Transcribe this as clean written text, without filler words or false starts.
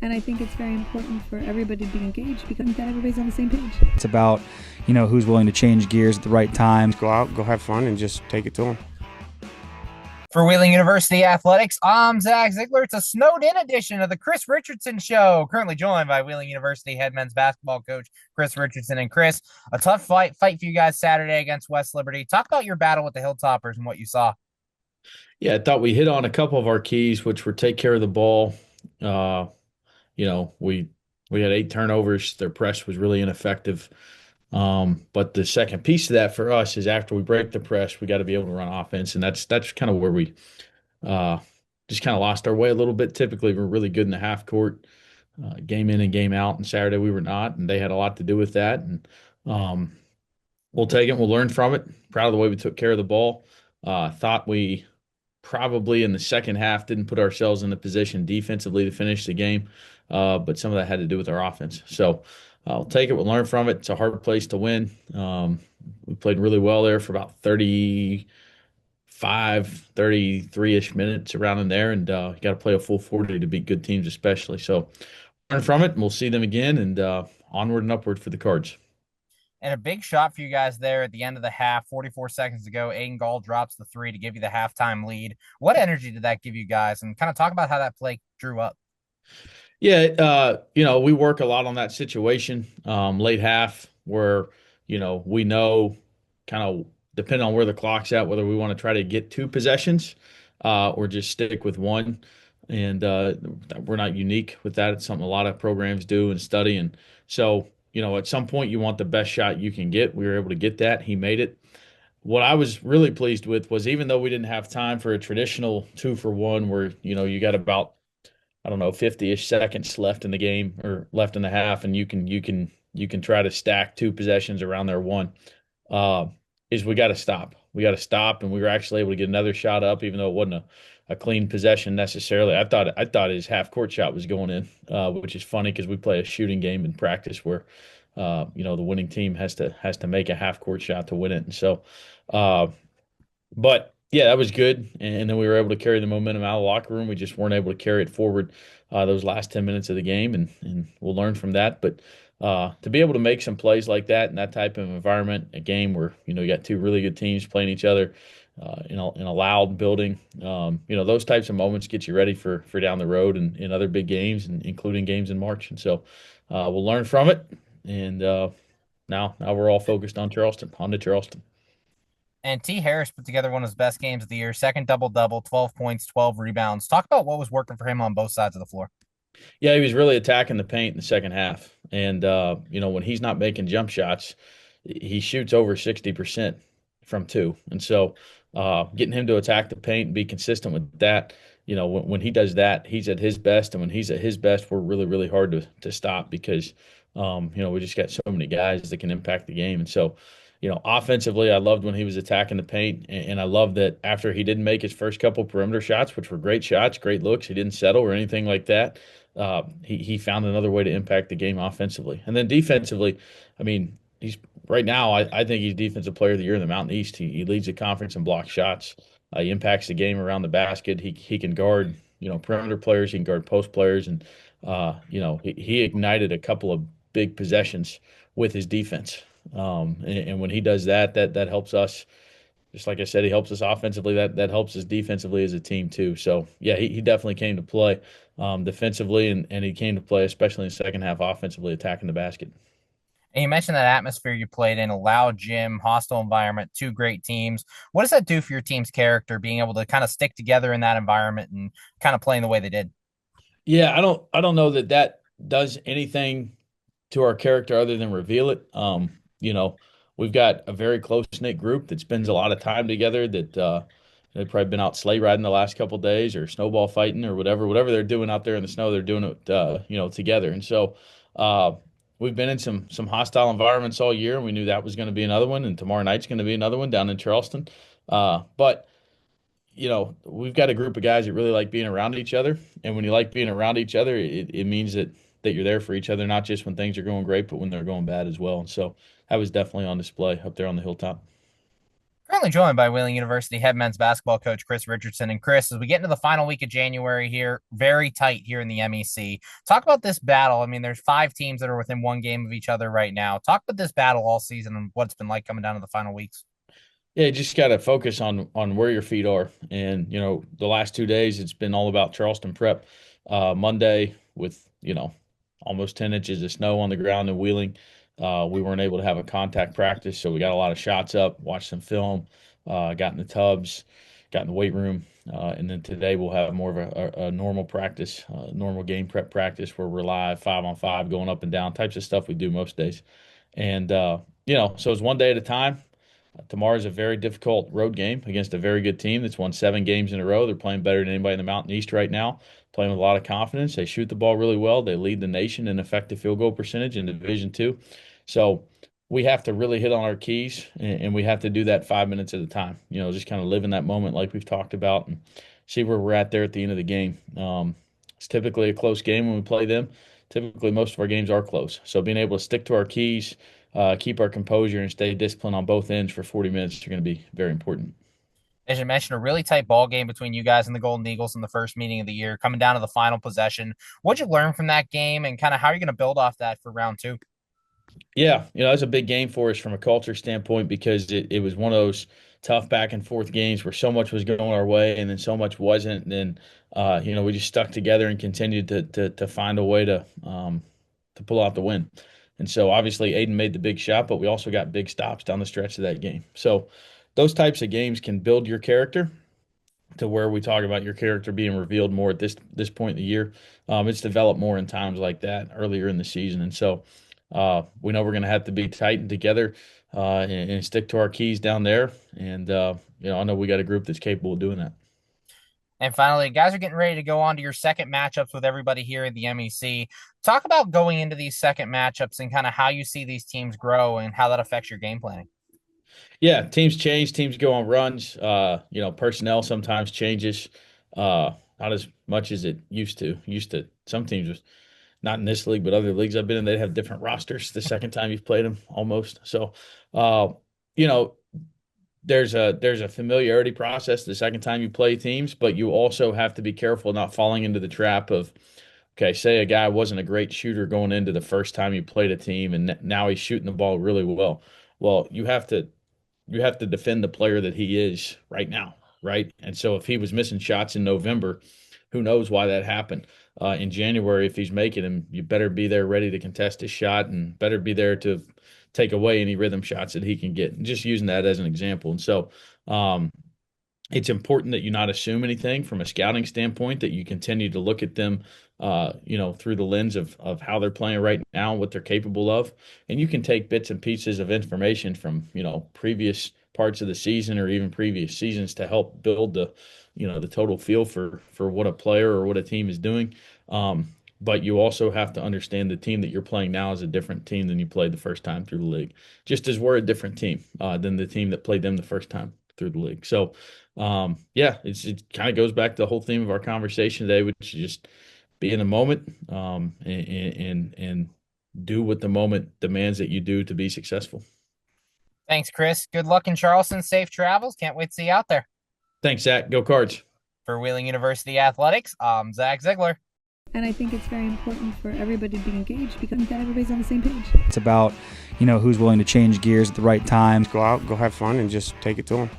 And I think it's very important for everybody to be engaged because that everybody's on the same page. It's about, who's willing to change gears at the right time. Go out, go have fun, and just take it to them. For Wheeling University Athletics, I'm Zach Ziegler. It's a snowed-in edition of the Chris Richardson Show, currently joined by Wheeling University head men's basketball coach Chris Richardson. And Chris, a tough fight for you guys Saturday against West Liberty. Talk about your battle with the Hilltoppers and what you saw. Yeah, I thought we hit on a couple of our keys, which were take care of the ball. We had 8 turnovers. Their press was really ineffective. But the second piece of that for us is after we break the press, we got to be able to run offense, and that's kind of where we uh, just kind of lost our way a little bit. Typically, we're really good in the half court, game in and game out. And Saturday we were not, and they had a lot to do with that. And we'll take it. We'll learn from it. Proud of the way we took care of the ball. Thought we probably in the second half didn't put ourselves in the position defensively to finish the game, but some of that had to do with our offense. So I'll take it. We'll learn from it. It's a hard place to win. We played really well there for about 33-ish minutes around in there, and you got to play a full 40 to beat good teams especially. So learn from it, and we'll see them again, and onward and upward for the Cards. And a big shot for you guys there at the end of the half, 44 seconds to go. Aiden Gall drops the three to give you the halftime lead. What energy did that give you guys? And kind of talk about how that play drew up. Yeah, we work a lot on that situation, late half, where, we know kind of depending on where the clock's at, whether we want to try to get 2 possessions or just stick with one. And we're not unique with that. It's something a lot of programs do and study. And so, at some point you want the best shot you can get. We were able to get that. He made it. What I was really pleased with was even though we didn't have time for a traditional 2-for-1 where, you got about, I don't know, 50-ish seconds left in the game or left in the half, and you can try to stack 2 possessions around their one. Is we got to stop. We got to stop, and we were actually able to get another shot up, even though it wasn't a clean possession necessarily. I thought his half court shot was going in, which is funny because we play a shooting game in practice where the winning team has to make a half court shot to win it. And so, but yeah, that was good. And then we were able to carry the momentum out of the locker room. We just weren't able to carry it forward those last 10 minutes of the game, and we'll learn from that. But to be able to make some plays like that in that type of environment, a game where, you got 2 really good teams playing each other in a loud building, those types of moments get you ready for down the road and in other big games, and including games in March. And so we'll learn from it. And now we're all focused on to Charleston. And T. Harris put together one of his best games of the year, second double-double, 12 points, 12 rebounds. Talk about what was working for him on both sides of the floor. Yeah, he was really attacking the paint in the second half. And, when he's not making jump shots, he shoots over 60% from 2. And so getting him to attack the paint and be consistent with that, when he does that, he's at his best. And when he's at his best, we're really, really hard to stop because, we just got so many guys that can impact the game. And so, offensively, I loved when he was attacking the paint, and I love that after he didn't make his first couple perimeter shots, which were great shots, great looks, he didn't settle or anything like that. He found another way to impact the game offensively. And then defensively, I mean, he's right now, I think he's Defensive Player of the Year in the Mountain East. He leads the conference in block shots. He impacts the game around the basket. He can guard, perimeter players. He can guard post players. And, he ignited a couple of big possessions with his defense. And when he does that helps us. Just like I said, he helps us offensively. That helps us defensively as a team too. So yeah, he definitely came to play defensively, and he came to play especially in the second half offensively, attacking the basket. And you mentioned that atmosphere you played in, a loud gym, hostile environment, 2 great teams. What does that do for your team's character, being able to kind of stick together in that environment and kind of playing the way they did? Yeah, I don't know that does anything to our character other than reveal it. We've got a very close knit group that spends a lot of time together. That they've probably been out sleigh riding the last couple of days, or snowball fighting, or whatever they're doing out there in the snow. They're doing it, together. And so we've been in some hostile environments all year, and we knew that was going to be another one. And tomorrow night's going to be another one down in Charleston. But we've got a group of guys that really like being around each other. And when you like being around each other, it means that you're there for each other, not just when things are going great, but when they're going bad as well. And so that was definitely on display up there on the hilltop. Currently joined by Wheeling University head men's basketball coach Chris Richardson. And Chris, as we get into the final week of January here, very tight here in the MEC. Talk about this battle. I mean, there's 5 teams that are within 1 game of each other right now. Talk about this battle all season and what it's been like coming down to the final weeks. Yeah, you just got to focus on where your feet are. And, the last 2 days, it's been all about Charleston Prep. Monday with, almost 10 inches of snow on the ground in Wheeling. We weren't able to have a contact practice, so we got a lot of shots up, watched some film, got in the tubs, got in the weight room. And then today we'll have more of a normal practice, normal game prep practice where we're live 5-on-5 going up and down, types of stuff we do most days. And, so it's one day at a time. Tomorrow's a very difficult road game against a very good team that's won 7 games in a row. They're playing better than anybody in the Mountain East right now, playing with a lot of confidence. They shoot the ball really well. They lead the nation in effective field goal percentage in Division II. So we have to really hit on our keys, and we have to do that 5 minutes at a time. Just kind of live in that moment like we've talked about and see where we're at there at the end of the game. It's typically a close game when we play them. Typically, most of our games are close. So being able to stick to our keys, keep our composure, and stay disciplined on both ends for 40 minutes are going to be very important. As you mentioned, a really tight ball game between you guys and the Golden Eagles in the first meeting of the year, coming down to the final possession. What'd you learn from that game, and kind of how are you going to build off that for round 2? Yeah, it's a big game for us from a culture standpoint because it was one of those tough back and forth games where so much was going our way and then so much wasn't. And then, we just stuck together and continued to find a way to pull out the win. And so obviously Aiden made the big shot, but we also got big stops down the stretch of that game. So those types of games can build your character to where we talk about your character being revealed more at this point in the year. It's developed more in times like that earlier in the season. And so we know we're going to have to be tight and together and stick to our keys down there. And, I know we got a group that's capable of doing that. And finally, guys are getting ready to go on to your second matchups with everybody here in the MEC. Talk about going into these second matchups and kind of how you see these teams grow and how that affects your game planning. Yeah, teams change, teams go on runs. Personnel sometimes changes, not as much as it used to. Some teams was not in this league, but other leagues I've been in, they have different rosters the second time you've played them almost. So, there's a familiarity process the second time you play teams, but you also have to be careful not falling into the trap of, okay, say a guy wasn't a great shooter going into the first time you played a team and now he's shooting the ball really well. Well, you have to defend the player that he is right now, right? And so if he was missing shots in November, who knows why that happened? In January, if he's making them, you better be there ready to contest his shot and better be there to take away any rhythm shots that he can get. And just using that as an example. And so it's important that you not assume anything from a scouting standpoint, that you continue to look at them, through the lens of how they're playing right now, what they're capable of. And you can take bits and pieces of information from, previous parts of the season or even previous seasons to help build the total feel for what a player or what a team is doing. But you also have to understand the team that you're playing now is a different team than you played the first time through the league, just as we're a different team than the team that played them the first time through the league. So, it kind of goes back to the whole theme of our conversation today, which is just be in the moment and do what the moment demands that you do to be successful. Thanks, Chris. Good luck in Charleston. Safe travels. Can't wait to see you out there. Thanks, Zach. Go Cards. For Wheeling University Athletics, I'm Zach Ziegler. And I think it's very important for everybody to be engaged because that everybody's on the same page. It's about, who's willing to change gears at the right time. Go out, go have fun, and just take it to them.